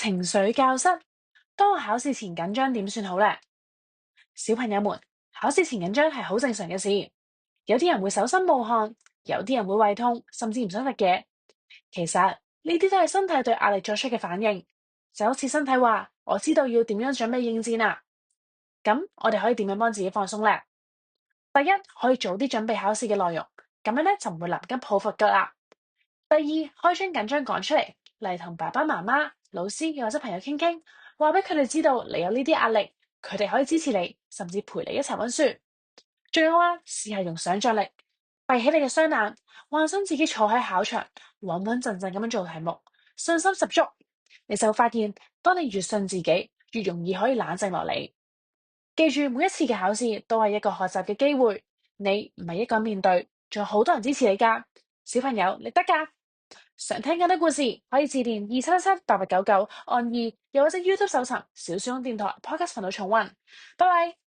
情緒教室，當我考試前緊張點算好呢？小朋友們，考試前緊張係好正常嘅事。有啲人會手心冒汗，有啲人會胃痛，甚至唔想食嘢。其實呢啲都係身體對壓力作出嘅反應，就好似身體話我知道要點樣準備應戰啦。咁我哋可以點樣幫自己放鬆呢？第一，可以早啲準備考試嘅內容，咁樣咧就唔會臨急抱佛腳啦。第二，可以將緊張講出嚟，例如同爸爸媽媽、老師又或者朋友傾傾，話俾佢哋知道你有呢啲壓力，佢哋可以支持你，甚至陪你一齊溫書。仲有啊，試下用想像力，閉起你嘅雙眼，幻想自己坐喺考場，穩穩陣陣咁樣做題目，信心十足。你就會發現，當你越信自己，越容易可以冷靜落嚟。記住，每一次嘅考試都係一個學習嘅機會，你唔係一個人面對，仲有好多人支持你㗎。小朋友，你得㗎！想聽更多故事，可以致電27778899按2，又或者 YouTube 搜尋小書屋電台 Podcast 頻道重溫。拜拜。